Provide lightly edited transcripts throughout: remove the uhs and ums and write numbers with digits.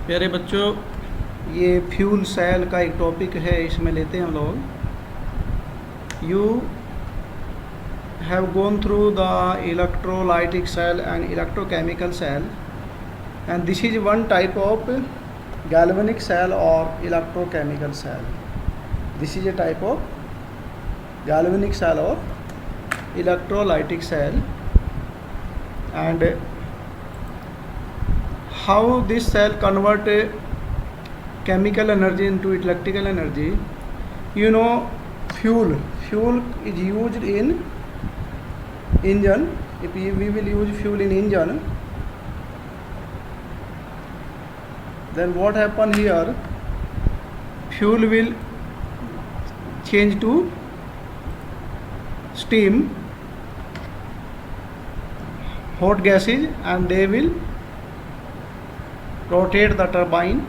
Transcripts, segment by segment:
प्यारे बच्चों, ये फ्यूल सेल का एक टॉपिक है, इसमें लेते हैं हम लोग। You have gone through the electrolytic cell and electrochemical cell, and this is one type of galvanic cell or electrochemical cell. This is a type of galvanic cell or electrolytic cell. And how this cell convert chemical energy into electrical energy? You know, fuel is used in engine. If we will use fuel in engine, then what happen here? Fuel will change to steam, hot gases, and they will rotate the turbine,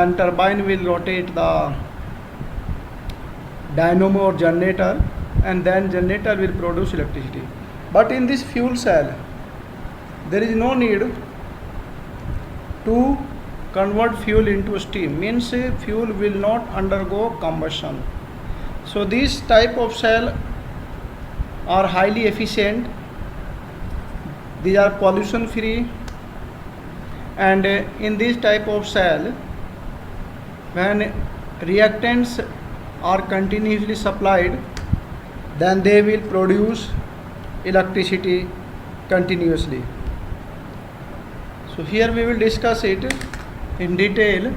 and turbine will rotate the dynamo or generator, and then generator will produce electricity. But in this fuel cell, there is no need to convert fuel into steam, means fuel will not undergo combustion. So these type of cell are highly efficient, these are pollution free, and in this type of cell, when reactants are continuously supplied, then they will produce electricity continuously. So here we will discuss it in detail.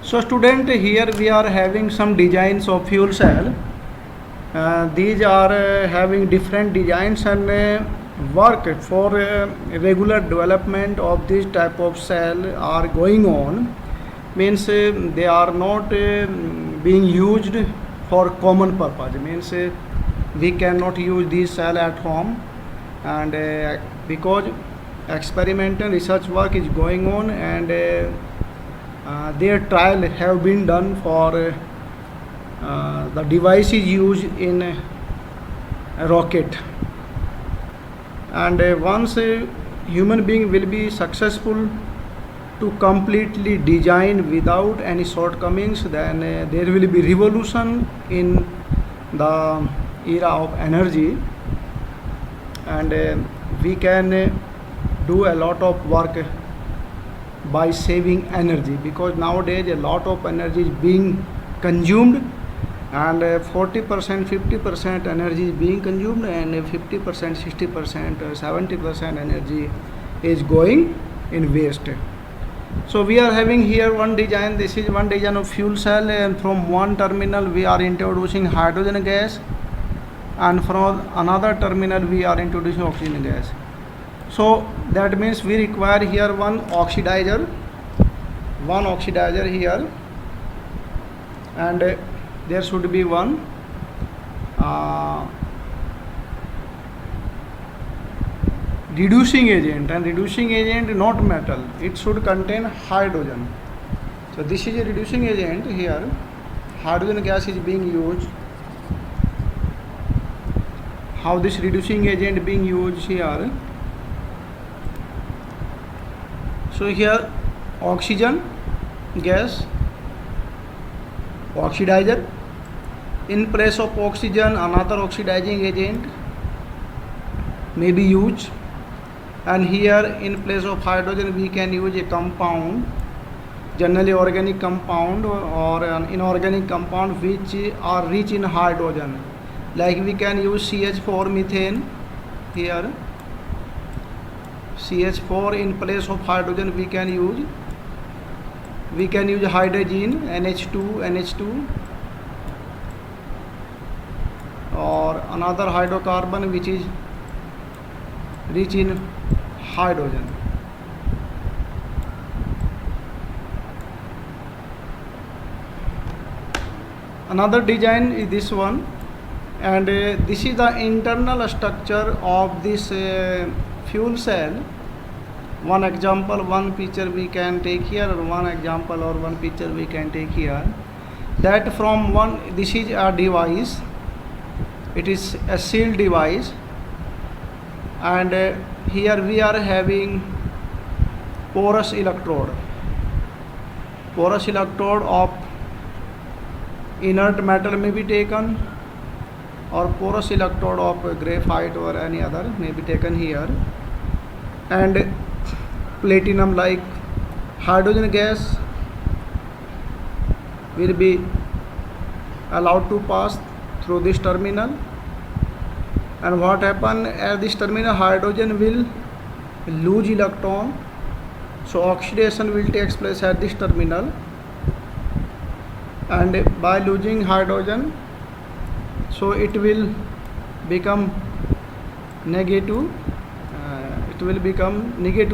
So student, here we are having some designs of fuel cell. These are having different designs, and work for regular development of this type of cell are going on. Means they are not being used for common purpose. Means we cannot use this cell at home, and because experimental research work is going on, and their trial have been done for the devices used in a rocket, and once a human being will be successful to completely design without any shortcomings, then there will be revolution in the era of energy, and we can do a lot of work by saving energy, because nowadays a lot of energy is being consumed, and 40% 50% energy is being consumed, and 50% 60% 70% energy is going in waste. So we are having here one design. This is one design of fuel cell, and from one terminal we are introducing hydrogen gas, and from another terminal we are introducing oxygen gas. So that means we require here one oxidizer here, and there should be one reducing agent, and reducing agent not metal, it should contain hydrogen. So this is a reducing agent. Here hydrogen gas is being used. How this reducing agent being used here? So here oxygen gas, oxidizer, in place of oxygen another oxidizing agent may be used, and here in place of hydrogen we can use a compound, generally organic compound or an inorganic compound which are rich in hydrogen, like we can use CH4 methane. Here CH4 in place of hydrogen we can use hydrogen, NH2, or another hydrocarbon which is rich in hydrogen. Another design is this one, and this is the internal structure of this fuel cell. One example, one picture we can take here, or one example or one picture we can take here, that from one, this is a device, it is a sealed device, and here we are having porous electrode. Porous electrode of inert metal may be taken, or porous electrode of graphite or any other may be taken here, and platinum like hydrogen gas will be allowed to pass through this terminal. And what happen at this terminal, hydrogen will lose electron, so oxidation will take place at this terminal, and by losing hydrogen, so it will become negative,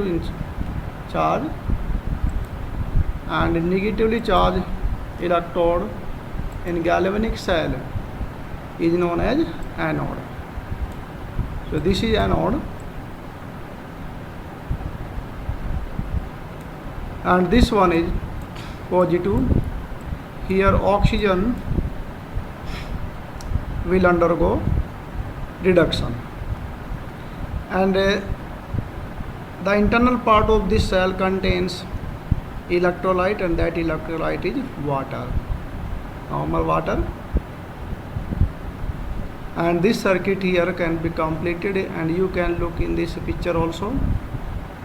in charge, and negatively charged electrode in galvanic cell is known as anode. So this is anode, and this one is positive. Here oxygen will undergo reduction, and the internal part of this cell contains electrolyte, and that electrolyte is water, normal water. And this circuit here can be completed, and you can look in this picture also.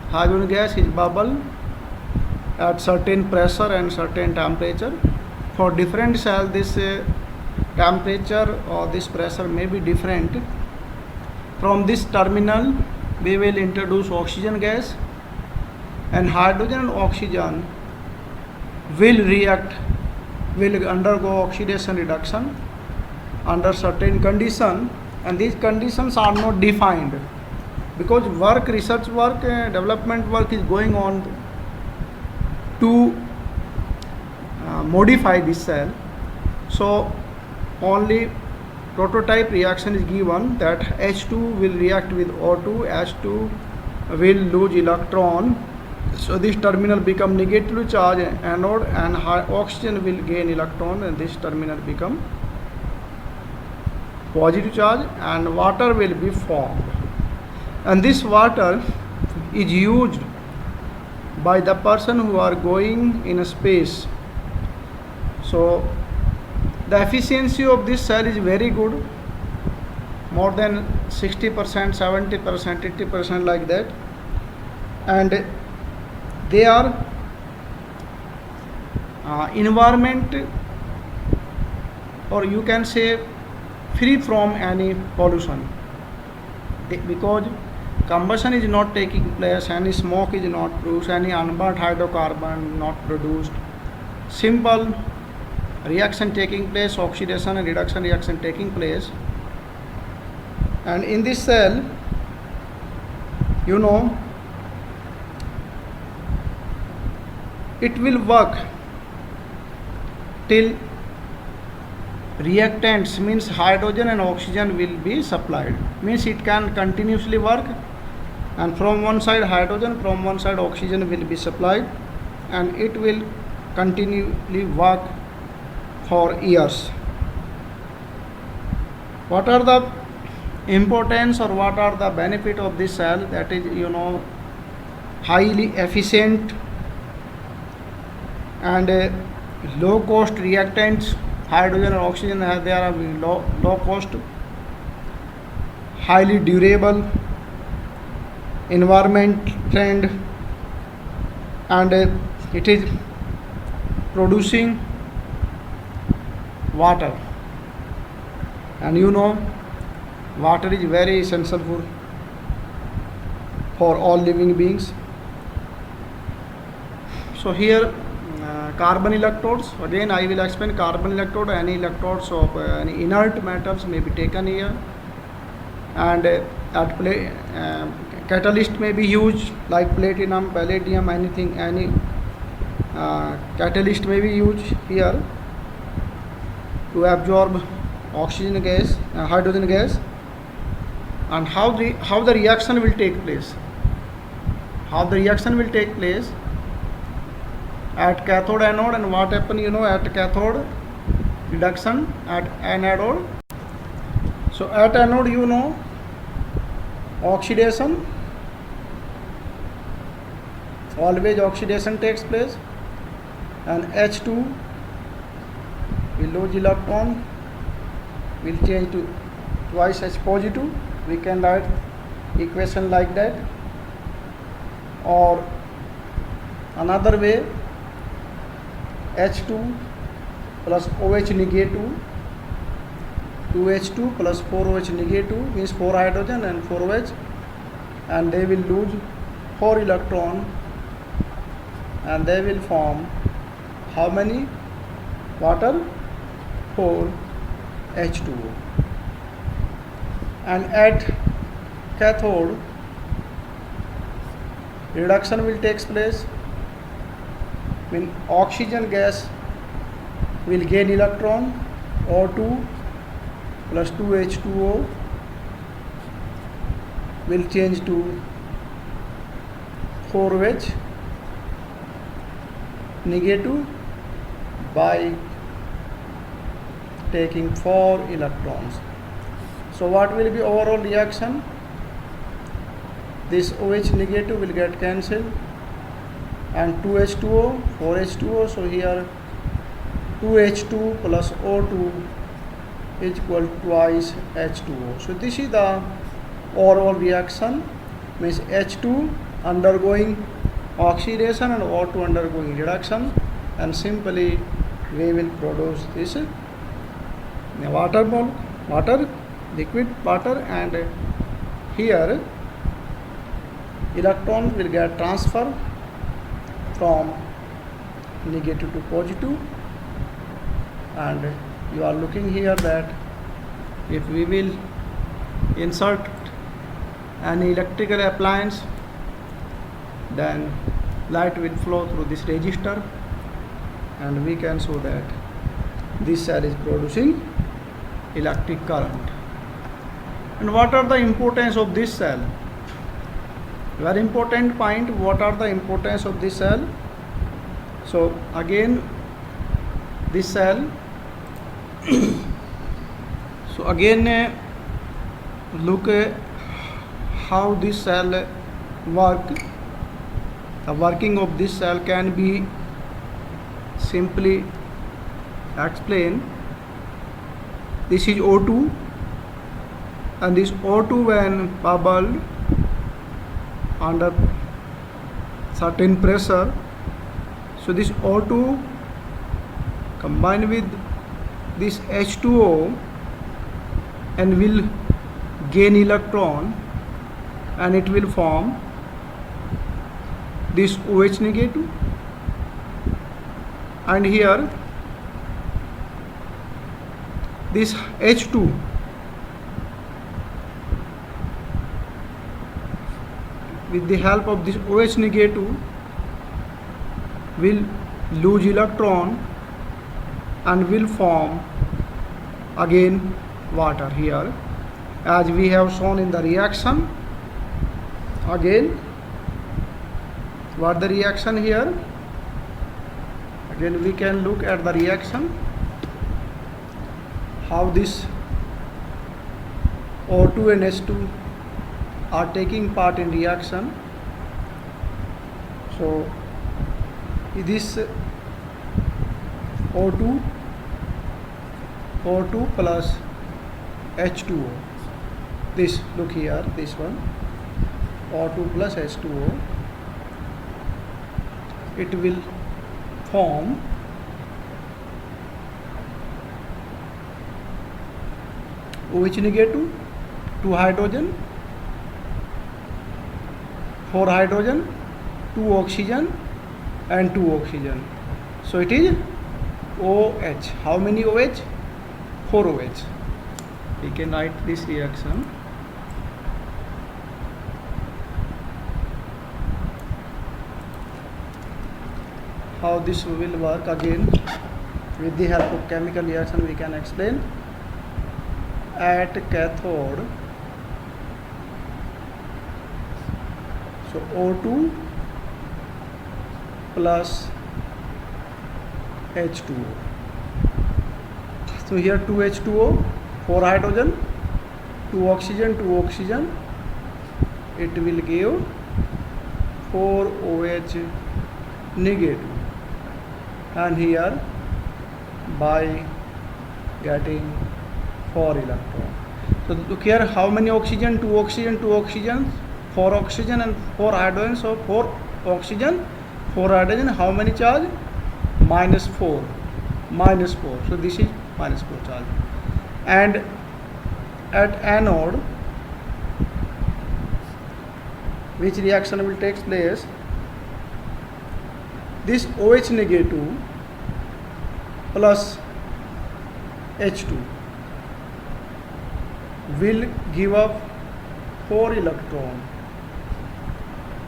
Hydrogen gas is bubble at certain pressure and certain temperature. For different cell, this temperature or this pressure may be different. From this terminal we will introduce oxygen gas, and hydrogen and oxygen will undergo oxidation reduction under certain condition, and these conditions are not defined because research work, development work is going on to modify this cell. So only prototype reaction is given that H2 will react with O2, H2 will lose electron, so this terminal become negatively charged anode, and oxygen will gain electron, and this terminal become positive charge, and water will be formed. And this water is used by the person who are going in a space. So the efficiency of this cell is very good, more than 60%, 70%, 80% like that, and they are environment, or you can say free from any pollution, because combustion is not taking place, any smoke is not produced, any unburnt hydrocarbon not produced, simple reaction taking place, oxidation and reduction reaction taking place. And in this cell, you know, it will work till reactants, means hydrogen and oxygen will be supplied, means it can continuously work, and from one side hydrogen, from one side oxygen will be supplied, and it will continually work for years. What are the importance or what are the benefit of this cell? That is, you know, highly efficient and low cost reactants. Hydrogen and oxygen, they are low cost, highly durable, environment friend, and it is producing water, and you know water is very essential for all living beings. So here carbon electrodes, again I will explain carbon electrode. Any electrodes of any inert metals may be taken here, and catalyst may be used like platinum, palladium, anything, any catalyst may be used here to absorb oxygen gas, hydrogen gas. And how the reaction will take place? How the reaction will take place at cathode, anode, and what happen, you know, at cathode reduction, at anode. So at anode, you know, oxidation always oxidation takes place, and H2 will lose electron, will change to twice H positive. We can write equation like that, or another way, H2 plus OH negative, 2H2 plus 4OH negative means 4 hydrogen and 4 OH, and they will lose 4 electron, and they will form how many? Water? 4 H2O. And at cathode, reduction will take place. When oxygen gas will gain electron, O2 plus 2H2O will change to 4OH negative by taking 4 electrons. So what will be overall reaction? This OH negative will get cancelled, and 2H2O, 4H2O, so here 2H2 plus O2 is equal to twice H2O. So this is the overall reaction, means H2 undergoing oxidation and O2 undergoing reduction, and simply we will produce this water, liquid water, and here electron will get transfer from negative to positive. And you are looking here that if we will insert an electrical appliance, then light will flow through this resistor, and we can show that this cell is producing electric current. And what are the importance of this cell? Very important point. What are the importance of this cell? So again, this cell so again look how this cell work. The working of this cell can be simply explained. This is O2, and this O2 when bubbled under certain pressure, so this O2 combined with this H2O and will gain electron, and it will form this OH negative, and here this H2 with the help of this OH negative will lose electron and will form again water here, as we have shown in the reaction. Again, what the reaction here? Again we can look at the reaction, how this O2 and H2 are taking part in reaction. So this O2 plus H2O, this, look here, this one, O2 plus H2O, it will form OH negative, 2 hydrogen, 4 hydrogen, 2 oxygen, and 2 oxygen. So it is OH. How many OH? 4 OH. We can write this reaction. How this will work, again with the help of chemical reaction we can explain. At cathode, so O2 plus H2O. So here 2H2O, 4 hydrogen, 2 oxygen, 2 oxygen, it will give 4 OH negative, and here by getting 4 electron. So look here, how many oxygen? 2 oxygen, 2 oxygen, 4 oxygen and 4 hydrogen. So 4 oxygen, 4 hydrogen. How many charge? Minus 4. Minus 4. So this is minus 4 charge. And at anode, which reaction will take place? This OH negative plus H2 will give up 4 electron.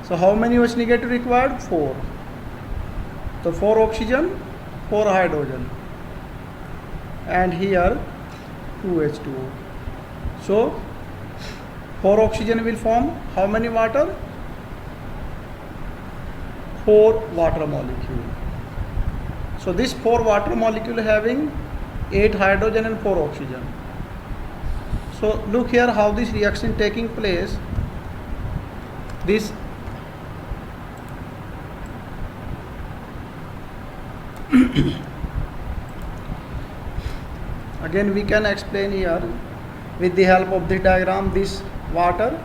So how many OH negative required? 4. So 4 oxygen, 4 hydrogen, and here 2 H2O. So 4 oxygen will form how many water? 4 water molecule. So this 4 water molecule having 8 hydrogen and 4 oxygen. So look here how this reaction taking place. This again we can explain here with the help of the diagram, this water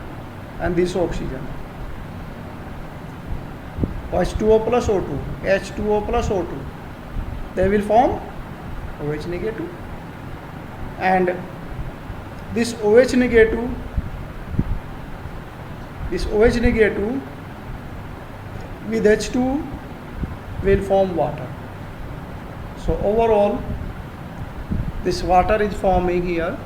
and this oxygen. H2O plus O2, H2O plus O2, they will form OH negative, and this OH negative with H2 will form water. So overall this water is forming here.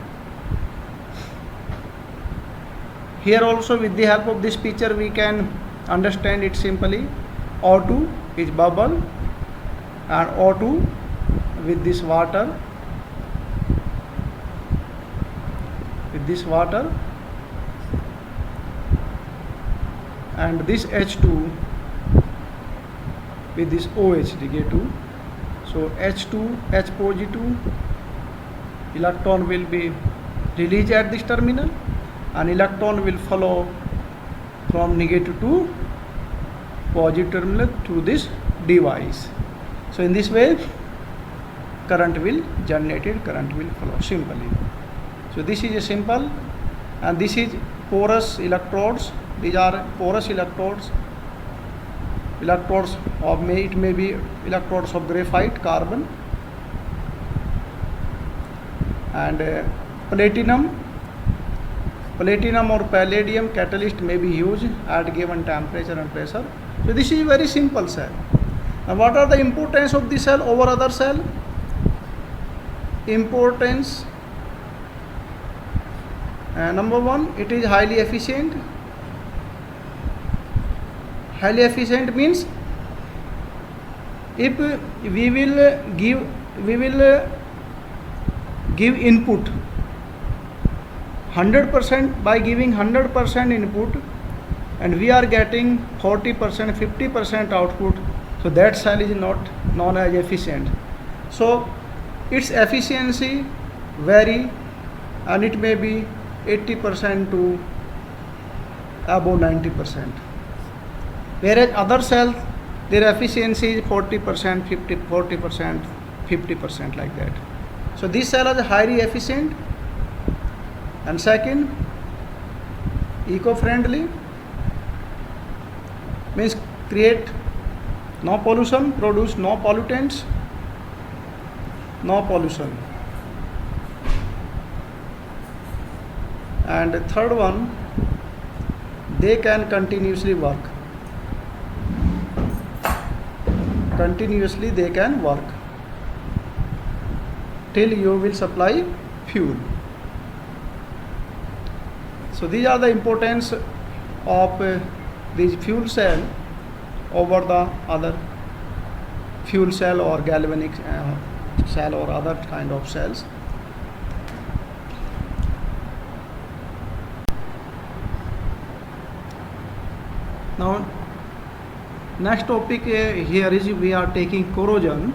Here also with the help of this picture we can understand it simply. O2 is bubble and O2 with this water, and this H2 with this OH negative. So H2, H positive, electron will be released at this terminal, and electron will follow from negative to positive terminal to this device. So in this way current will generated, current will flow simply. So this is a simple, and this is porous electrodes. These are porous electrodes. Electrodes of it may be electrodes of graphite, carbon, and platinum or palladium catalyst may be used at given temperature and pressure. So this is very simple cell. And what are the importance of this cell over other cell? Importance, number one, it is highly efficient. Highly efficient means if we will give input 100%, by giving 100% input and we are getting 40%, 50% output, so that cell is not known as efficient. So its efficiency vary, and it may be 80% to above 90%. Whereas other cells, their efficiency is 40%, 40%, 50% like that. So these cells are highly efficient. And second, eco-friendly means create no pollution, produce no pollutants, no pollution. And the third one, they can continuously work. Continuously they can work till you will supply fuel. So these are the importance of this fuel cell over the other fuel cell or galvanic cell or other kind of cells. Now next topic here is we are taking corrosion.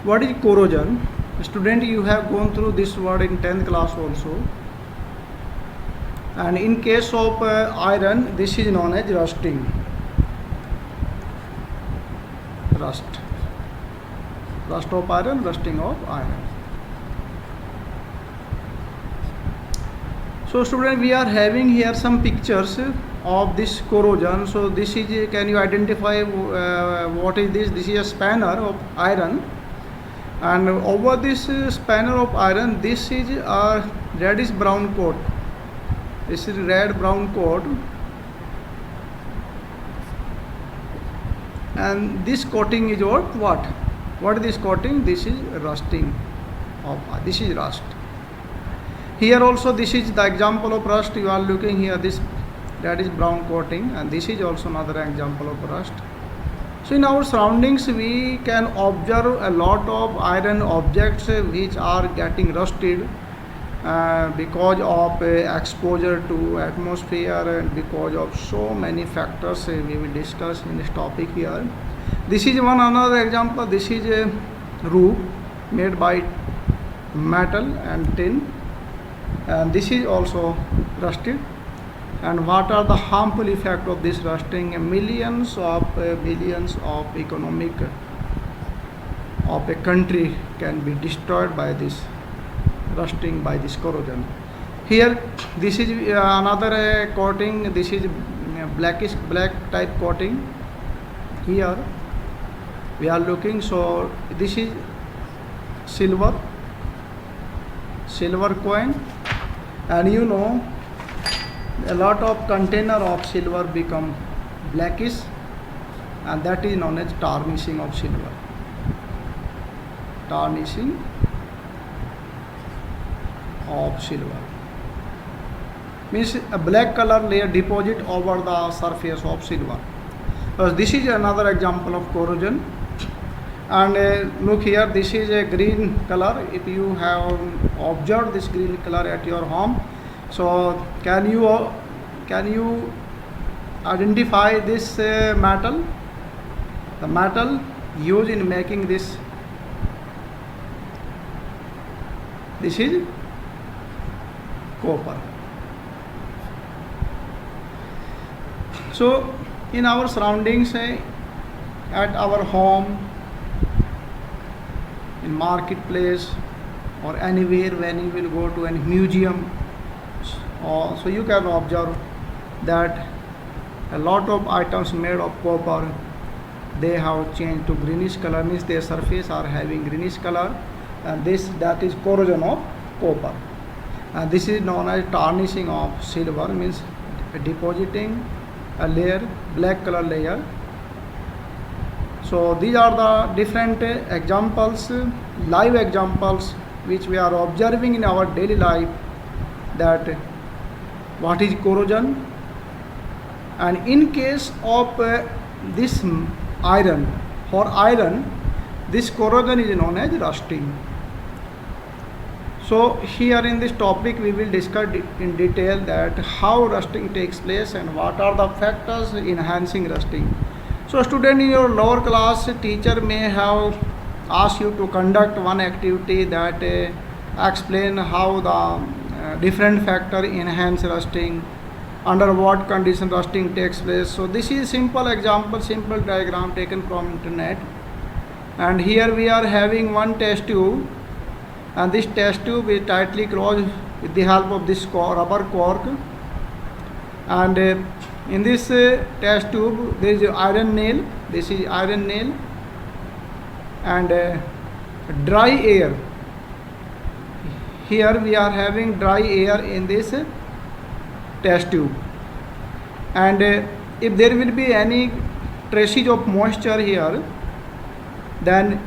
What is corrosion? Student, you have gone through this word in 10th class also. And in case of iron, this is known as rusting. Rust of iron, rusting of iron. So student, we are having here some pictures of this corrosion. So this is, can you identify what is this? This is a spanner of iron, and over this spanner of iron, this is a reddish brown coat. This is red brown coat, and this coating is what? What is this coating? This is rusting of, this is rust. Here also this is the example of rust. You are looking here, this reddish brown coating, and this is also another example of rust. So in our surroundings we can observe a lot of iron objects which are getting rusted because of exposure to atmosphere, and because of so many factors we will discuss in this topic here. This is one another example. This is a roof made by metal and tin, and this is also rusted. And what are the harmful effects of this rusting? Millions of economic of a country can be destroyed by this rusting, by this corrosion. Here this is another coating. This is black type coating. Here we are looking. So this is silver coin, and you know, a lot of container of silver become blackish, and that is known as tarnishing of silver. Tarnishing of silver means a black color layer deposit over the surface of silver. This is another example of corrosion. And look here, this is a green color. If you have observed this green color at your home, so can you identify this metal? The metal used in making this is copper. So in our surroundings, at our home, in marketplace, or anywhere when you will go to a museum, so you can observe that a lot of items made of copper, they have changed to greenish color, means their surface are having greenish color, and that is corrosion of copper. And this is known as tarnishing of silver, means depositing a layer, black color layer. So these are the different examples, live examples, which we are observing in our daily life, that what is corrosion. And in case of this iron, for iron, this corrosion is known as rusting. So here in this topic we will discuss in detail that how rusting takes place and what are the factors enhancing rusting. So student, in your lower class, teacher may have asked you to conduct one activity that explain how the different factor enhance rusting, under what condition rusting takes place. So this is simple example, simple diagram taken from internet. And here we are having one test tube, and this test tube is tightly closed with the help of this rubber cork. And in this test tube there is an iron nail. This is iron nail, and dry air. Here we are having dry air in this test tube, and if there will be any traces of moisture here, then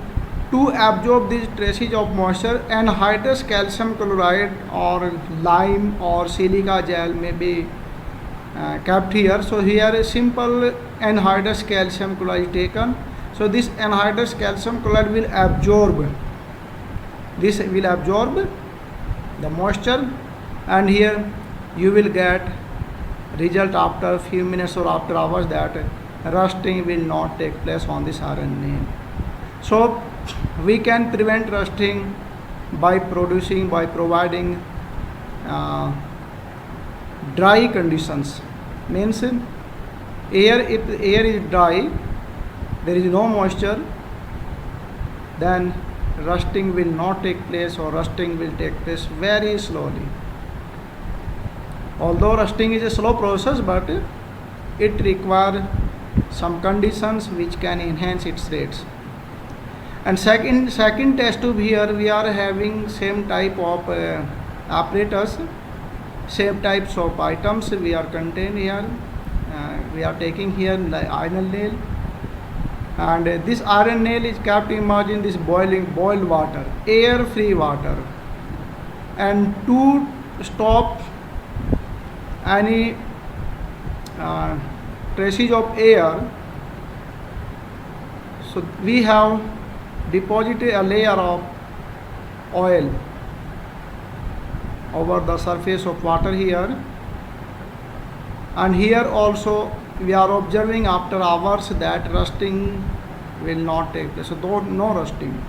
to absorb this traces of moisture, anhydrous calcium chloride or lime or silica gel may be kept here. So here a simple anhydrous calcium chloride is taken. So this anhydrous calcium chloride will absorb the moisture, and here you will get result after a few minutes or after hours that rusting will not take place on this iron nail. So we can prevent rusting by providing dry conditions. Means air, if air is dry, there is no moisture, then rusting will not take place, or rusting will take place very slowly. Although rusting is a slow process, but it requires some conditions which can enhance its rates. And second test tube, here we are having same type of apparatus, same types of items we are contained here. We are taking here the iron nail, and this iron nail is kept immersed in this boiled water, air free water, and to stop any traces of air, so we have deposited a layer of oil over the surface of water here, and here also we are observing after hours that rusting will not take place, so no rusting.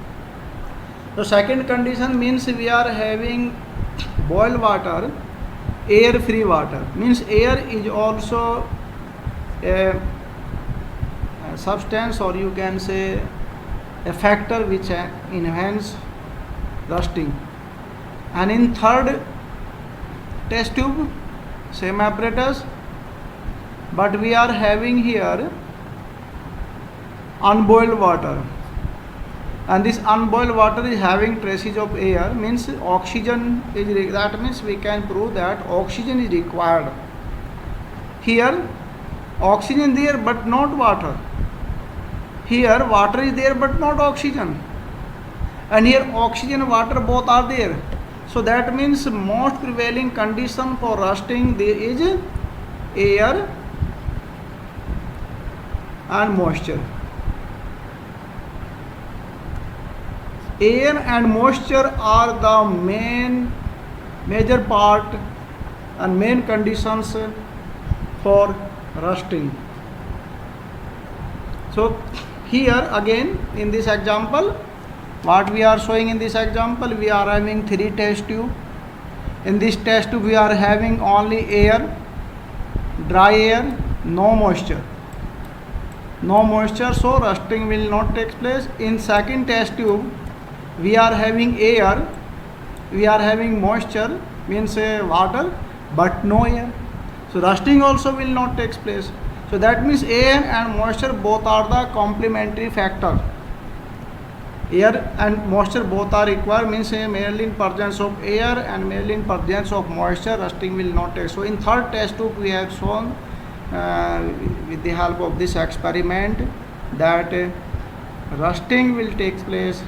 The second condition means we are having boiled water, air free water, means air is also a substance, or you can say a factor which enhance rusting. And in third test tube, same apparatus, but we are having here unboiled water, and this unboiled water is having traces of air, means oxygen is, that means we can prove that oxygen is required. Here oxygen there but not water, here water is there but not oxygen, and here oxygen and water both are there. So that means most prevailing condition for rusting there is air and moisture. Air and moisture are the major part and main conditions for rusting. So here again in this example, what we are showing in this example, we are having 3 test tube. In this test tube we are having only air, dry air, no moisture, so rusting will not take place. In second test tube we are having air, we are having moisture, means water, but no air, so rusting also will not take place. So that means air and moisture both are the complementary factor. Air and moisture both are required, means merely in presence of air and merely in presence of moisture rusting will not take. So in third test tube we have shown with the help of this experiment that rusting will take place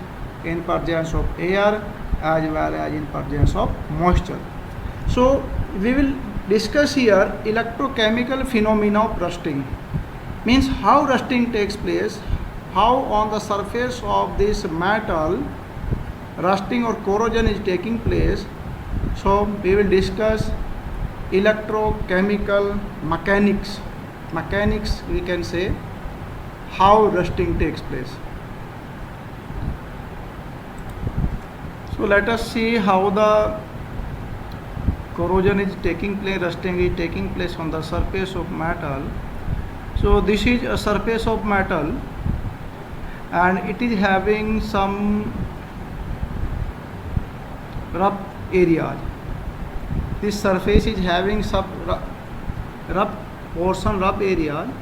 in presence of air as well as in presence of moisture. So we will discuss here electrochemical phenomena of rusting, means how rusting takes place, how on the surface of this metal rusting or corrosion is taking place. So we will discuss electrochemical mechanics we can say, how rusting takes place. So let us see how the corrosion is taking place, rusting is taking place on the surface of metal. So this is a surface of metal and it is having some rough areas. This surface is having some rough area,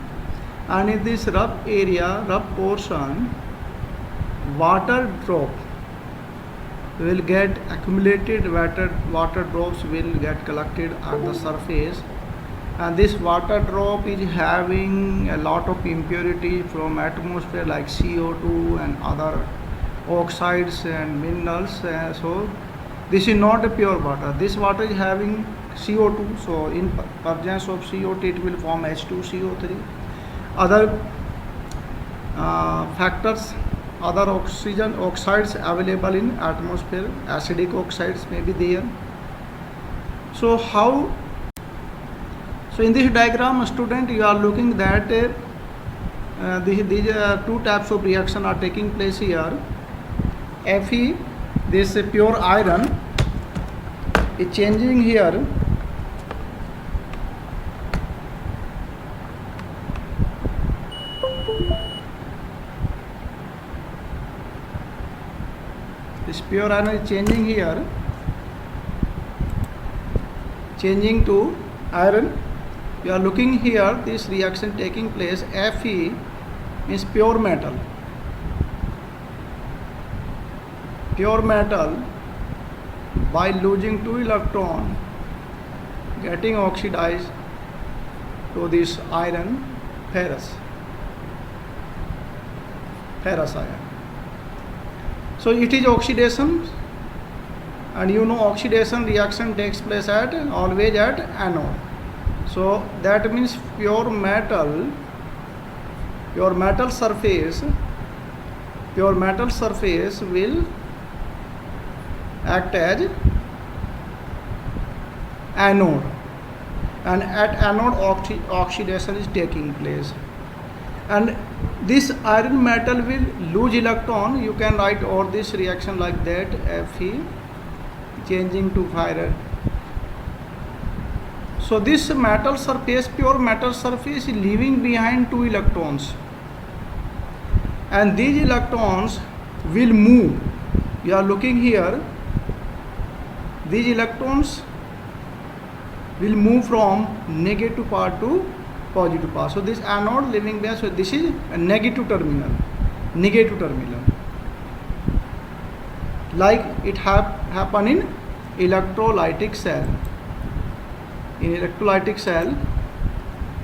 and in this rough portion, water drop will get accumulated, water drops will get collected on the surface, and this water drop is having a lot of impurities from atmosphere like CO2 and other oxides and minerals. So this is not a pure water. This water is having CO2, so in presence of CO2 it will form H2CO3. Other factors, other oxides available in atmosphere, acidic oxides may be there. So in this diagram, student, you are looking that these two types of reaction are taking place here. Fe, this pure iron is changing here This pure iron is changing here, changing to iron. You are looking here, this reaction taking place. Fe means pure metal. Pure metal, by losing 2 electron, getting oxidized to this iron, ferrous iron. So it is oxidation, and you know oxidation reaction takes place always at anode. So that means pure metal surface will act as anode, and at anode oxidation is taking place, and this iron metal will lose electron. You can write all this reaction like that, Fe changing to fire. So this metal surface, pure metal surface, is leaving behind 2 electrons, and these electrons will move. You are looking here, these electrons will move from negative part to positive part. So this anode leaving behind, so this is a negative terminal, like it happen in electrolytic cell. In electrolytic cell,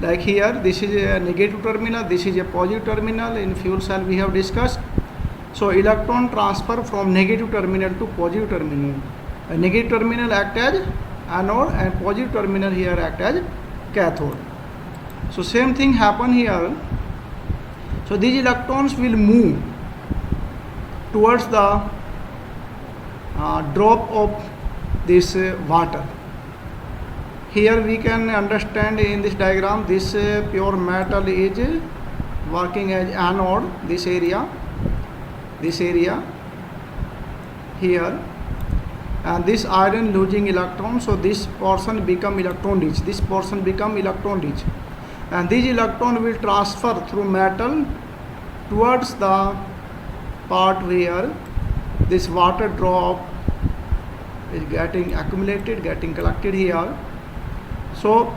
like here, this is a negative terminal, this is a positive terminal. In fuel cell we have discussed. So electron transfer from negative terminal to positive terminal. A negative terminal act as anode, and positive terminal here act as cathode. So same thing happen here. So these electrons will move towards the drop of this water. Here we can understand in this diagram, this pure metal is working as anode, this area here, and this iron losing electron. So this portion become electron rich, and this electron will transfer through metal towards the part where this water drop is getting accumulated, getting collected here. So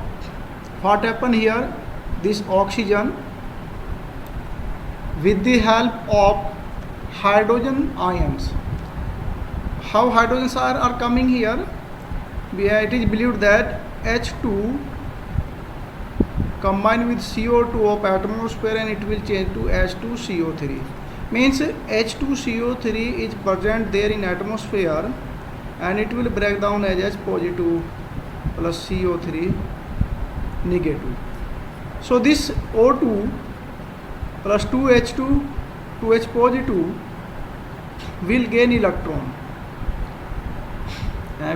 what happen here, this oxygen, with the help of hydrogen ions, how hydrogens are coming here, it is believed that H2 combined with CO2 of atmosphere, and it will change to H2CO3. Means H2CO3 is present there in atmosphere, and it will break down as H positive plus CO3 negative. So this O2 plus 2H2, 2H positive will gain electron.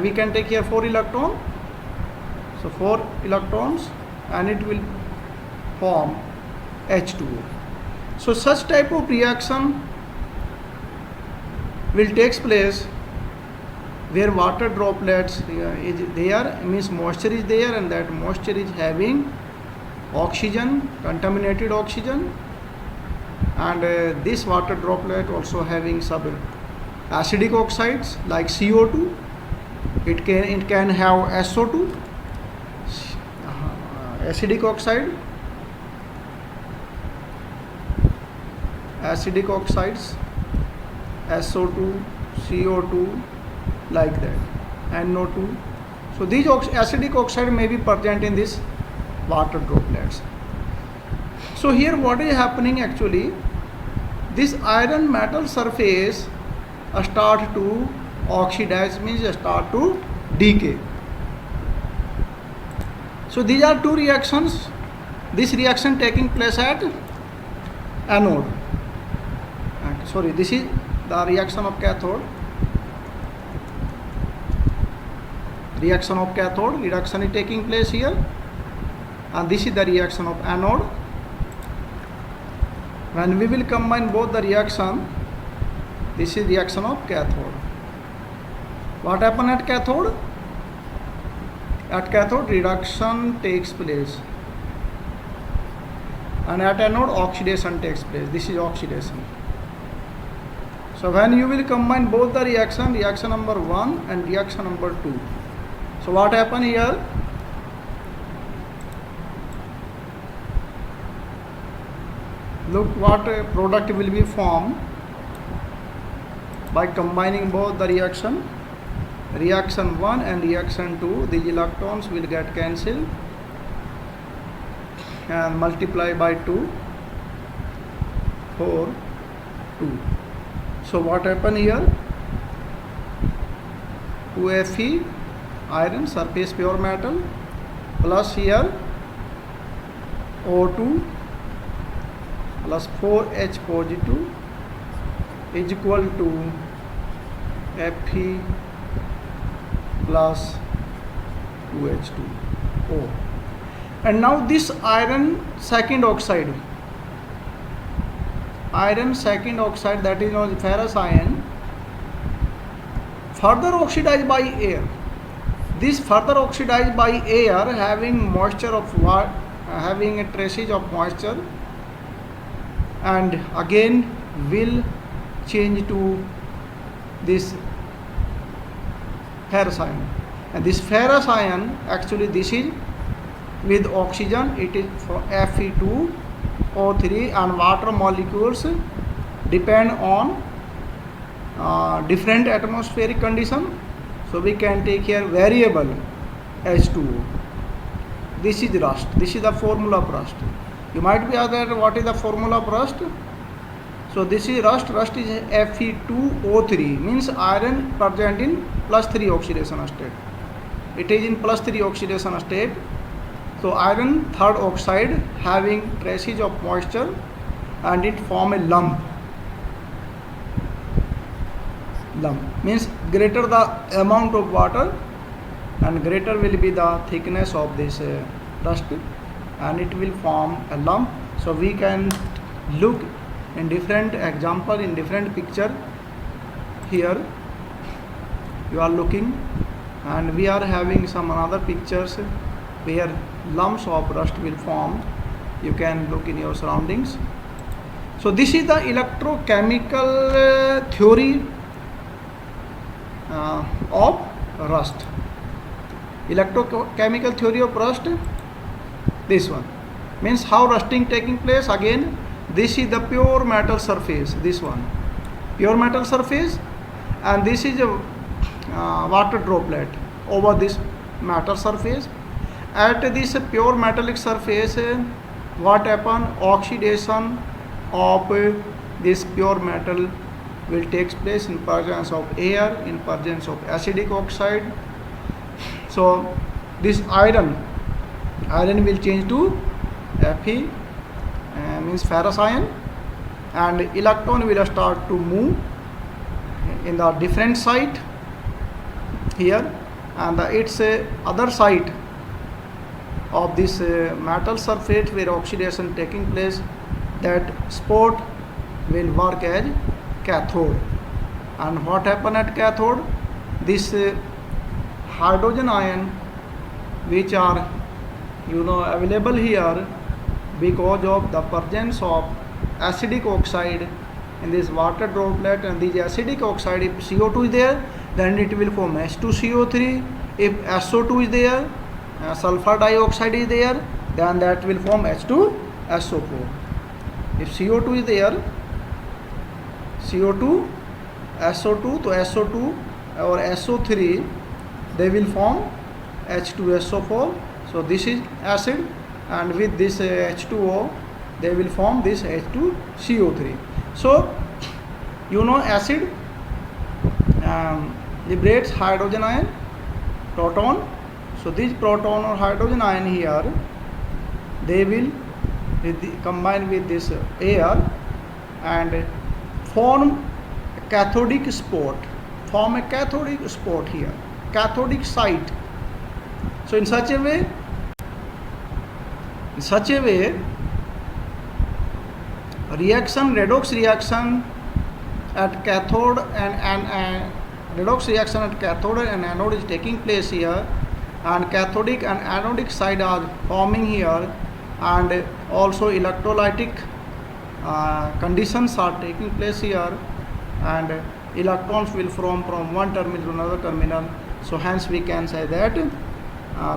We can take here 4 electron. So 4 electrons, and it will form H2O. So such type of reaction will take place where water droplets is there, means moisture is there, and that moisture is having oxygen, contaminated oxygen, and this water droplet also having some acidic oxides like CO2. It can have SO2, acidic oxides, SO2, CO2, like that, NO2. So these acidic oxide may be present in this water droplets. So here what is happening actually, this iron metal surface start to oxidize, means start to decay. So these are two reactions. This reaction taking place at anode. Sorry, this is the reaction of cathode. Reaction is taking place here, and this is the reaction of anode. When we will combine both the reaction, this is reaction of cathode. What happen at cathode? At cathode, reduction takes place, and at anode, oxidation takes place. This is oxidation. So when you will combine both the reaction, reaction number 1 and reaction number 2. So what happen here? Look what product will be formed by combining both the reaction. Reaction 1 and reaction 2, these electrons will get cancelled and multiply by 2, 4, 2. So what happen here? 2Fe iron surface pure metal plus here O2 plus 4H positive is equal to Fe plus 2H2O. And now this iron second oxide that is known as ferrous iron further oxidized by air. This further oxidized by air having moisture of what, having a traces of moisture, and again will change to this ferrous iron. And this ferrous iron, actually this is with oxygen, it is for Fe2O3, and water molecules depend on different atmospheric condition. So we can take here variable H2O. This is rust. This is the formula of rust. You might be asked what is the formula of rust. So this is rust. Rust is Fe2O3, means iron present in +3 oxidation state. It is in +3 oxidation state. So iron third oxide having traces of moisture and it form a lump. Lump means greater the amount of water and greater will be the thickness of this dust, and it will form a lump. So we can look in different example, in different picture. Here you are looking, and we are having some other pictures where lumps of rust will form. You can look in your surroundings. So this is the electrochemical theory of rust. Electrochemical theory of rust, this one means how rusting taking place. Again, this is the pure metal surface, this one pure metal surface, and this is a water droplet over this metal surface. At this pure metallic surface, what happen? Oxidation of this pure metal will take place in presence of air, in presence of acidic oxide. So this iron will change to Fe, means ferrous iron, and electron will start to move in the different site here, and its other site of this metal surface where oxidation taking place, that spot will work as cathode. And what happen at cathode? This hydrogen ion which are available here because of the presence of acidic oxide in this water droplet, and this acidic oxide, if CO2 is there, then it will form H2CO3. If SO2 is there, sulfur dioxide is there, then that will form H2SO4. If CO2 is there, CO2, SO2, so SO2 or SO3, they will form H2SO4. So this is acid, and with this H2O, they will form this H2CO3. So acid liberates hydrogen ion, proton. So this proton or hydrogen ion here, they will combine with this air and form a cathodic spot. Form a cathodic spot here, cathodic site. So in such a way, redox reaction at cathode and redox reaction at cathode and anode is taking place here, and cathodic and anodic side are forming here, and also electrolytic conditions are taking place here. and electrons will flow from one terminal to another terminal. So hence we can say that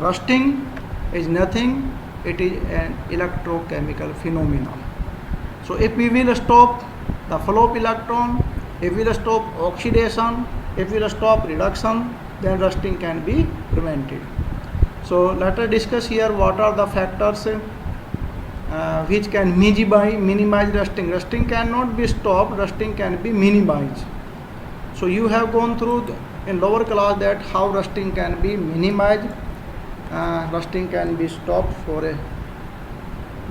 rusting is nothing, it is an electrochemical phenomenon. So if we will stop the flow of electron, if we will stop oxidation, if we will stop reduction, then rusting can be prevented. So let us discuss here what are the factors which can minimize rusting. Rusting cannot be stopped, rusting can be minimized. So you have gone through in lower class that how rusting can be minimized, rusting can be stopped for a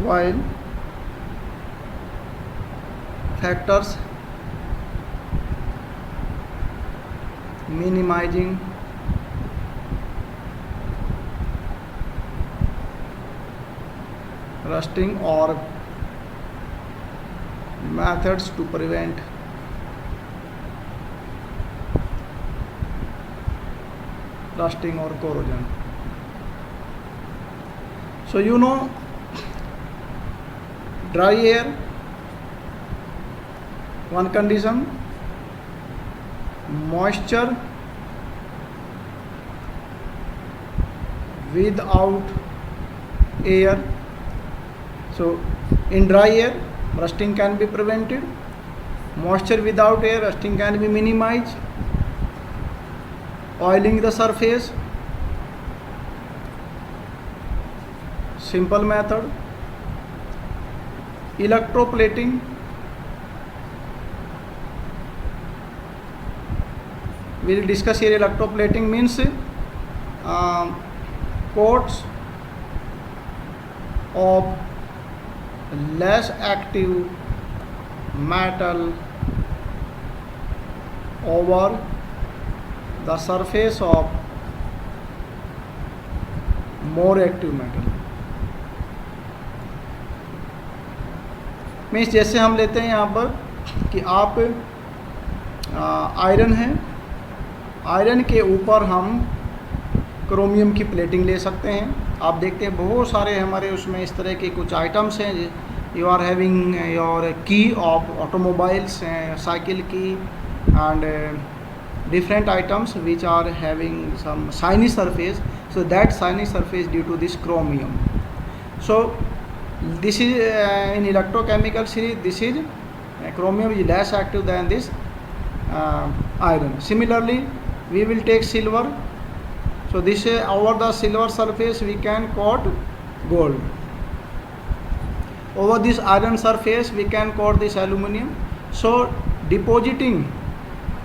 while. Factors minimizing rusting or methods to prevent rusting or corrosion. So you know, dry air, one condition, moisture without air. So in dry air rusting can be prevented, moisture without air rusting can be minimized, oiling the surface, simple method, electroplating, we will discuss here. Electroplating means coats of less active metal over the surface of more active metal. Means जैसे हम लेते हैं यहाँ पर कि आप iron है, iron के ऊपर हम क्रोमियम की प्लेटिंग ले सकते हैं। आप देखते हैं बहुत सारे हमारे उसमें इस तरह के कुछ आइटम्स हैं। यू आर हैविंग योर की ऑफ ऑटोमोबाइल्स, साइकिल की and different items which are having some shiny surface. So that shiny surface due to this chromium. So this is in electrochemical series, this is chromium is less active than this iron. Similarly we will take silver. So this over the silver surface we can coat gold. Over this iron surface we can coat this aluminum. So depositing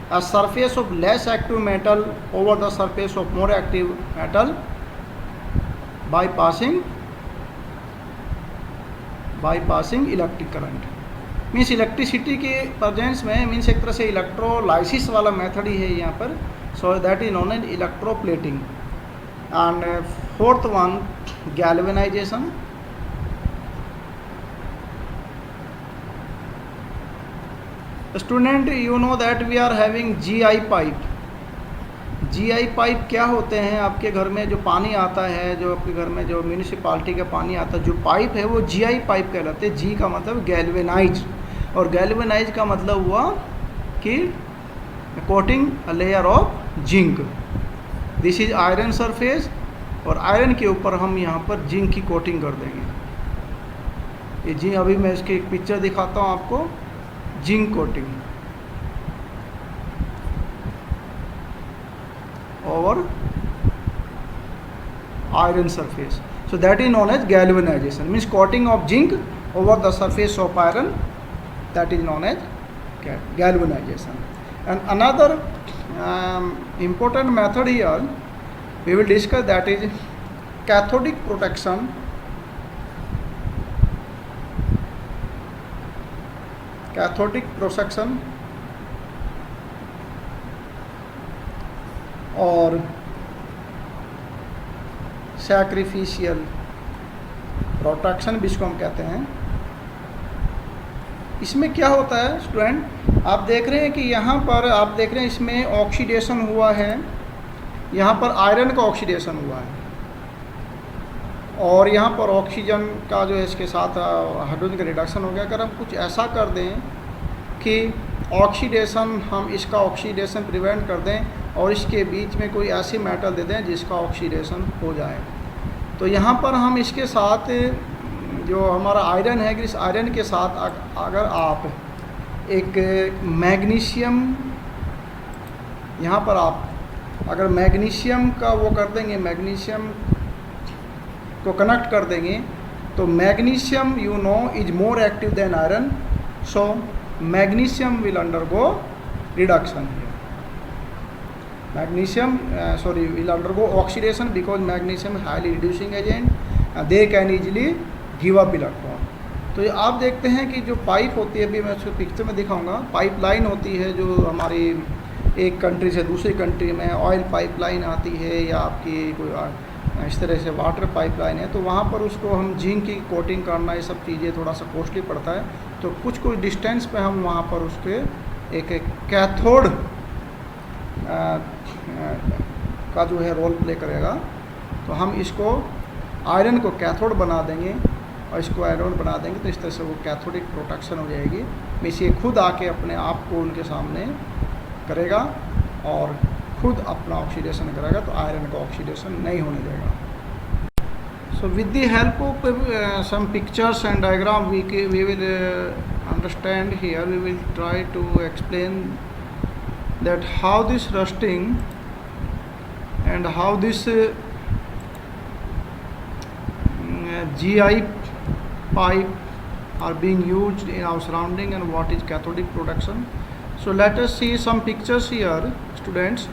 a surface of less active metal over the surface of more active metal bypassing electric current means electricity के presence में means एक तरह से electrolysis वाला method ही है यहाँ पर. So that is known as electroplating. And fourth one galvanization. Student you know that we are having GI pipe. GI pipe क्या होते हैं? आपके घर में जो पानी आता है, जो आपके घर में जो म्यूनिसिपालिटी का पानी आता है, जो पाइप है वो GI पाइप कहलाते हैं. जी का मतलब गैल्वेनाइज, और गैल्वेनाइज का मतलब हुआ कि coating a layer of zinc. This is iron surface, और आयरन के ऊपर हम यहाँ पर जिंक की कोटिंग कर देंगे. ये जी अभी मैं इसकी एक पिक्चर दिखाता हूँ आपको. Zinc coating over iron surface. So that is known as galvanization, means coating of zinc over the surface of iron, that is known as galvanization. And another important method here we will discuss, that is cathodic protection. Cathodic protection और sacrificial protection भी इसको हम कहते हैं. इसमें क्या होता है स्टूडेंट, आप देख रहे हैं कि यहाँ पर आप देख रहे हैं इसमें ऑक्सीडेशन हुआ है, यहाँ पर आयरन का ऑक्सीडेशन हुआ है, और यहाँ पर ऑक्सीजन का जो है इसके साथ हाइड्रोजन का रिडक्शन हो गया. अगर हम कुछ ऐसा कर दें कि ऑक्सीडेशन, हम इसका ऑक्सीडेशन प्रिवेंट कर दें और इसके बीच में कोई ऐसी मेटल दे दें जिसका ऑक्सीडेशन हो जाए। तो यहाँ पर हम इसके साथ जो हमारा आयरन है, इस आयरन के साथ अगर आप एक मैग्नीशियम, यहाँ पर आप अगर मैग्नीशियम का वो कर देंगे, मैग्नीशियम को कनेक्ट कर देंगे, तो magnesium you know is more active than iron, so magnesium will undergo reduction. Magnesium will undergo oxidation because magnesium highly reducing agent, they can easily give up electron। तो ये आप देखते हैं कि जो पाइप होती है, अभी मैं उसको पिक्चर में दिखाऊंगा, पाइपलाइन होती है जो हमारी एक कंट्री से दूसरी कंट्री में, ऑयल पाइपलाइन आती है या आपकी कोई इस तरह से वाटर पाइपलाइन है, तो वहाँ पर उसको हम जिंक की कोटिंग करना, ये सब चीज़ें थोड़ा सा कॉस्टली पड़ता है। तो कुछ डिस्टेंस पे हम वहाँ पर उसके एक कैथोड का जो है रोल प्ले करेगा। तो हम इसको आयरन को कैथोड बना देंगे और इसको आयरन बना देंगे, तो इस तरह से वो कैथोडिक प्रोटेक्शन हो जाएगी। मीन्स ये खुद आके अपने आप को उनके सामने करेगा और खुद अपना ऑक्सीडेशन करेगा, तो आयरन का ऑक्सीडेशन नहीं होने देगा। So with the help of some pictures and diagram, we will understand here, we will try to explain that how this rusting and how this GI pipe are being used in our surrounding and what is cathodic production. So let us see some pictures here, students.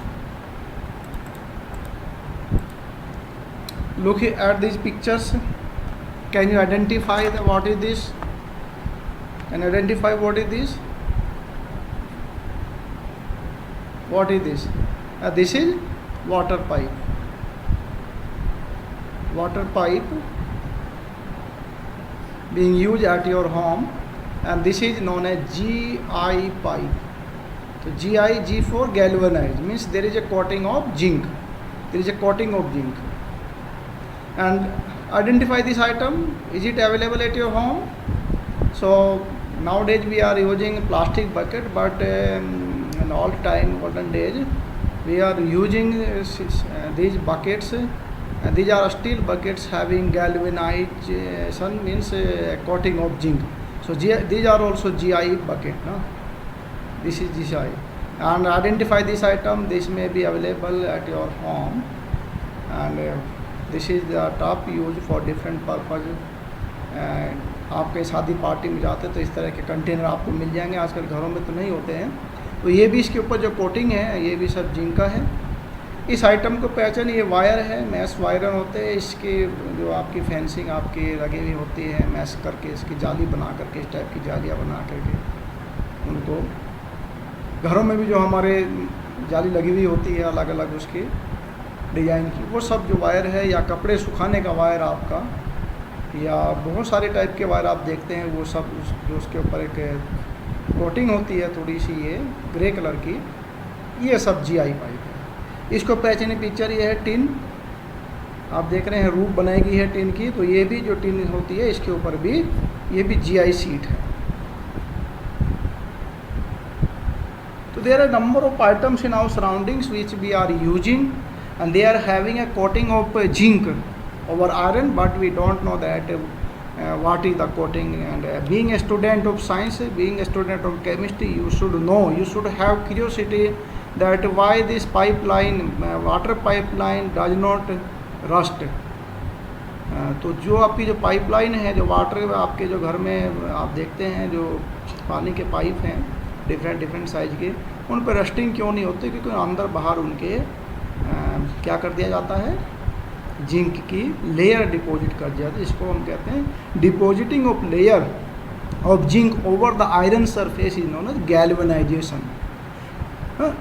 Look at these pictures. Can you identify what is this? Can you identify what is this? What is this? This is water pipe. Water pipe being used at your home, and this is known as GI pipe. So G for galvanized, means there is a coating of zinc. There is a coating of zinc. And identify this item. Is it available at your home? So nowadays we are using plastic bucket, but in all time olden days we are using these buckets. These are steel buckets having galvanization, means coating of zinc. So these are also GI bucket. No? This is GI. And identify this item. This may be available at your home, and this is the top used for different purpose. आपके शादी party में जाते तो इस तरह के container आपको मिल जाएंगे, आजकल घरों में तो नहीं होते हैं। तो ये भी इसके ऊपर जो कोटिंग है ये भी सब जिंक का है। इस आइटम को पहचान, ये वायर है, मैश वायर होते हैं, इसके जो आपकी फेंसिंग आपके लगी हुई होती है, मैश करके इसकी जाली बना करके, इस टाइप की जालियाँ बना करके उनको घरों में भी जो हमारे जाली लगी हुई होती है अलग अलग उसकी डिज़ाइन की, वो सब जो वायर है, या कपड़े सुखाने का वायर आपका, या बहुत सारे टाइप के वायर आप देखते हैं, वो सब जो उसके ऊपर एक कोटिंग होती है थोड़ी सी ये ग्रे कलर की, ये सब GI पाइप है। इसको पहचाने पिक्चर ये है टिन, आप देख रहे हैं रूप बनाई गई है टिन की, तो ये भी जो टिन होती है इसके ऊपर भी ये भी GI शीट है। तो there are number of items in our surroundings which we are using, and they are having a coating of zinc over iron, but we don't know that what is the coating. And being a student of science, being a student of chemistry, you should know, you should have curiosity that why this pipeline, water pipeline does not rust. तो जो आपकी जो pipeline है, जो water आपके जो घर में आप देखते हैं जो पानी के पाइप हैं डिफरेंट साइज के, उन पर रस्टिंग क्यों नहीं होती? क्योंकि अंदर बाहर उनके क्या कर दिया जाता है, जिंक की लेयर डिपॉजिट कर दिया जाता है। इसको हम कहते हैं depositing of layer of zinc over the iron surface is known as galvanization.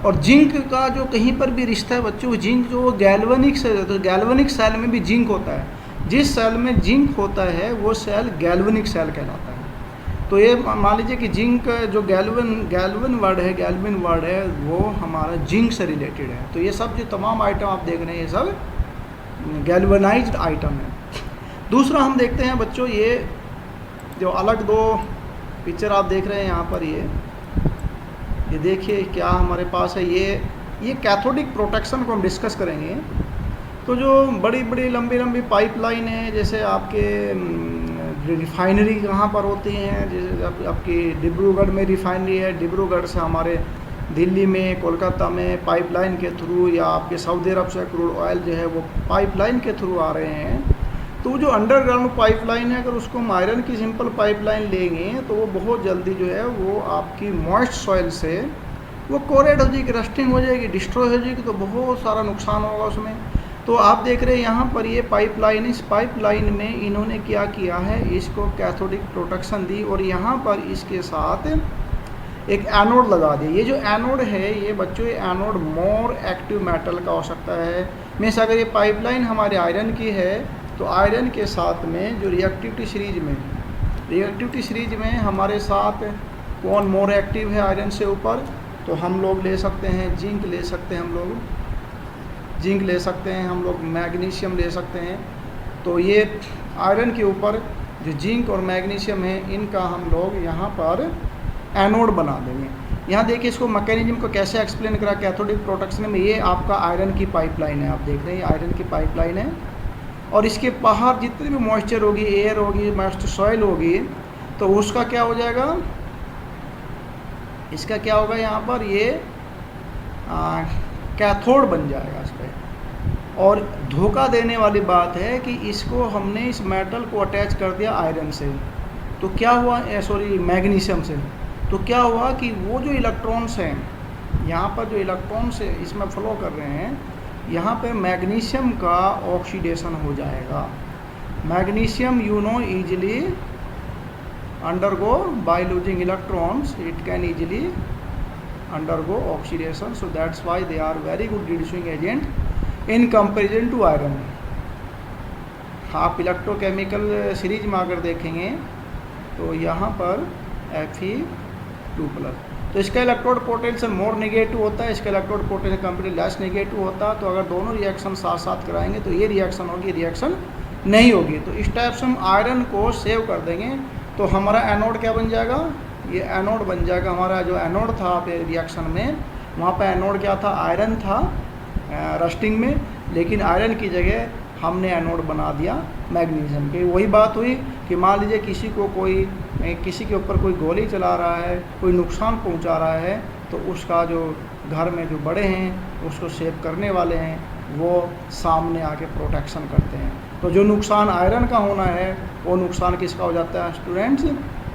और जिंक का जो कहीं पर भी रिश्ता है बच्चों, जिंक जो गैल्वेनिक सेल, तो गैल्वेनिक सेल में भी जिंक होता है। जिस सेल में जिंक होता है वो सेल गैल्वेनिक सेल कहलाता है। तो ये मान लीजिए कि जिंक जो गैल्वन वर्ड है वो हमारा जिंक से रिलेटेड है। तो ये सब जो तमाम आइटम आप देख रहे हैं ये सब गैल्वनाइज्ड आइटम है। दूसरा हम देखते हैं बच्चों, ये जो अलग दो पिक्चर आप देख रहे हैं यहाँ पर, ये देखिए क्या हमारे पास है, ये कैथोडिक प्रोटेक्शन को हम डिस्कस करेंगे। तो जो बड़ी बड़ी लंबी लंबी पाइपलाइन है, जैसे आपके रिफाइनरी कहाँ पर होती हैं, जैसे आपकी डिब्रूगढ़ में रिफाइनरी है, डिब्रूगढ़ से हमारे दिल्ली में, कोलकाता में पाइपलाइन के थ्रू, या आपके सऊदी अरब से क्रूड ऑयल जो है वो पाइपलाइन के थ्रू आ रहे हैं। तो जो अंडरग्राउंड पाइपलाइन है, अगर उसको हम आयरन की सिंपल पाइपलाइन लेंगे तो वो बहुत जल्दी जो है वो आपकी मॉइस्ट सॉइल से वो कोरेट हो जाएगी, रस्टिंग हो जाएगी, डिस्ट्रॉय हो जाएगी, तो बहुत सारा नुकसान होगा उसमें। तो आप देख रहे हैं यहाँ पर ये पाइपलाइन, इस पाइपलाइन में इन्होंने क्या किया है, इसको कैथोडिक प्रोटेक्शन दी और यहाँ पर इसके साथ एक एनोड लगा दिया। ये जो एनोड है ये बच्चों, ये एनोड मोर एक्टिव मेटल का हो सकता है। मीन्स अगर ये पाइपलाइन हमारे आयरन की है तो आयरन के साथ में जो रिएक्टिविटी सीरीज में हमारे साथ कौन मोर एक्टिव है आयरन से ऊपर, तो हम लोग ले सकते हैं जिंक, ले सकते हैं हम लोग जिंक, ले सकते हैं हम लोग मैग्नीशियम ले सकते हैं। तो ये आयरन के ऊपर जो जिंक और मैग्नीशियम है इनका हम लोग यहाँ पर एनोड बना देंगे। यहाँ देखिए इसको मैकेनिज्म को कैसे एक्सप्लेन करा कैथोडिक प्रोटेक्शन में। ये आपका आयरन की पाइपलाइन है, आप देख रहे हैं आयरन की पाइपलाइन है, और इसके बाहर जितनी भी मॉइस्चर होगी, एयर होगी, मॉइस्ट सॉइल होगी, तो उसका क्या हो जाएगा, इसका क्या होगा, यहाँ पर ये कैथोड बन जाएगा इस पर। और धोखा देने वाली बात है कि इसको हमने इस मेटल को अटैच कर दिया आयरन से, तो क्या हुआ, मैग्नीशियम से, तो क्या हुआ कि वो जो इलेक्ट्रॉन्स हैं यहाँ पर, जो इलेक्ट्रॉन्स इसमें फ्लो कर रहे हैं, यहाँ पे मैग्नीशियम का ऑक्सीडेशन हो जाएगा। Magnesium easily undergo by losing electrons, it can easily undergo oxidation, so that's why they are very good reducing agent in comparison to iron। आप इलेक्ट्रोकेमिकल सीरीज में अगर देखेंगे तो यहाँ पर Fe2+, तो इसका इलेक्ट्रोड पोटेंशियल मोर नेगेटिव होता है, इसका electrode potential comparatively less negative होता है। तो अगर दोनों रिएक्शन साथ साथ कराएंगे तो ये रिएक्शन होगी, रिएक्शन नहीं होगी। तो इस टाइप से हम आयरन को सेव कर देंगे। तो हमारा एनोड क्या बन जाएगा, ये एनोड बन जाएगा। हमारा जो एनोड था रिएक्शन में, वहाँ पर एनोड क्या था, आयरन था रस्टिंग में, लेकिन आयरन की जगह हमने एनोड बना दिया मैग्नीशियम के। वही बात हुई कि मान लीजिए किसी के ऊपर कोई गोली चला रहा है, कोई नुकसान पहुंचा रहा है, तो उसका जो घर में जो बड़े हैं उसको सेव करने वाले हैं, वो सामने आके प्रोटेक्शन करते हैं। तो जो नुकसान आयरन का होना है वो नुकसान किसका हो जाता है स्टूडेंट्स,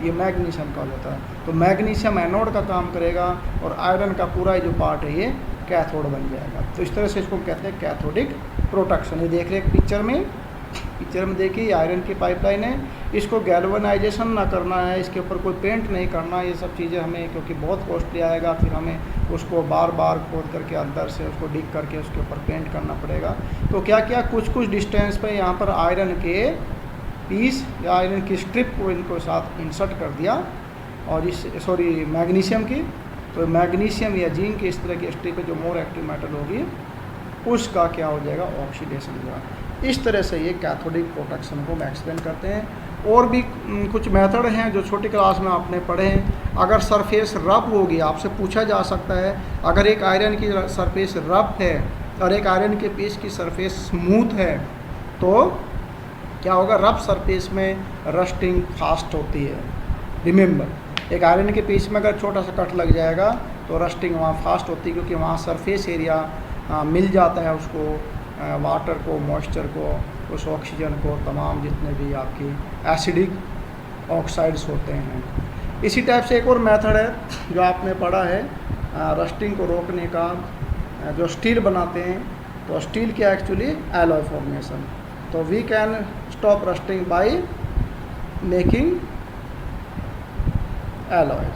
ये मैग्नीशियम का हो जाता है। तो मैग्नीशियम एनोड का काम करेगा और आयरन का पूरा जो पार्ट है ये कैथोड बन जाएगा। तो इस तरह से इसको कहते हैं कैथोडिक प्रोटेक्शन। ये देख रहे हैं पिक्चर में देखिए आयरन की पाइपलाइन है, इसको गैल्वेनाइजेशन ना करना है, इसके ऊपर कोई पेंट नहीं करना, ये सब चीज़ें हमें, क्योंकि बहुत कॉस्टली आएगा, फिर हमें उसको बार बार खोद करके अंदर से उसको डिग करके उसके ऊपर पेंट करना पड़ेगा। तो क्या क्या कुछ डिस्टेंस पे यहाँ पर आयरन के पीस या आयरन की स्ट्रिप को इनको साथ इंसर्ट कर दिया, और मैग्नीशियम की, तो मैग्नीशियम या जिंक की इस तरह की स्ट्रिप जो मोर एक्टिव मेटल होगी उसका क्या हो जाएगा, ऑक्सीडेशन होगा। इस तरह से ये कैथोडिक प्रोटेक्शन को हम एक्सप्लेन करते हैं। और भी कुछ मेथड हैं जो छोटी क्लास में आपने पढ़े हैं। अगर सरफेस रफ होगी, आपसे पूछा जा सकता है, अगर एक आयरन की सरफेस रफ है और एक आयरन के पीस की सरफेस स्मूथ है, तो क्या होगा, रफ सरफेस में रस्टिंग फास्ट होती है। रिमेंबर, एक आयरन के पीस में अगर छोटा सा कट लग जाएगा तो रस्टिंग वहाँ फास्ट होती है, क्योंकि वहाँ सरफेस एरिया मिल जाता है उसको, वाटर को, मॉइस्चर को, उस ऑक्सीजन को, तमाम जितने भी आपकी एसिडिक ऑक्साइड्स होते हैं। इसी टाइप से एक और मेथड है जो आपने पढ़ा है रस्टिंग को रोकने का, जो स्टील बनाते हैं, तो स्टील क्या एक्चुअली एलॉय फॉर्मेशन। तो we can stop rusting by making alloy.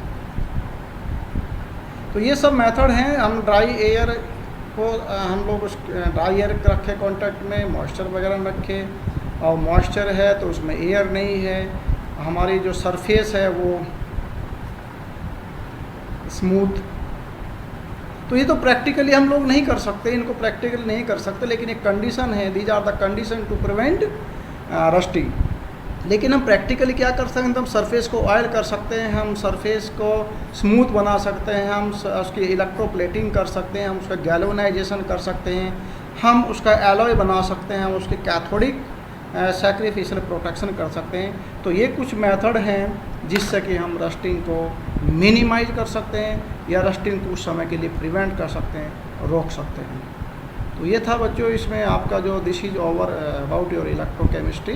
तो ये सब मेथड हैं। हम ड्राई एयर को हम लोग उस ड्राई एयर रखे कांटेक्ट में, मॉइस्चर वगैरह रखे, और मॉइस्चर है तो उसमें एयर नहीं है, हमारी जो सरफेस है वो स्मूथ। तो ये तो प्रैक्टिकली हम लोग नहीं कर सकते, इनको प्रैक्टिकली नहीं कर सकते, लेकिन एक कंडीशन है, these are the condition to prevent rusting. लेकिन हम प्रैक्टिकली क्या कर सकते हैं, तो हम सरफेस को ऑयल कर सकते हैं, हम सरफेस को स्मूथ बना सकते हैं, हम उसकी इलेक्ट्रोप्लेटिंग कर सकते हैं, हम उसका गैल्वेनाइजेशन कर सकते हैं, हम उसका एलॉय बना सकते हैं, हम उसके कैथोडिक सैक्रिफिशियल प्रोटेक्शन कर सकते हैं। तो ये कुछ मेथड हैं जिससे कि हम रस्टिंग को मिनिमाइज कर सकते हैं या रस्टिंग को उस समय के लिए प्रिवेंट कर सकते हैं, रोक सकते हैं। तो ये था बच्चों इसमें आपका जो this is over about your electrochemistry.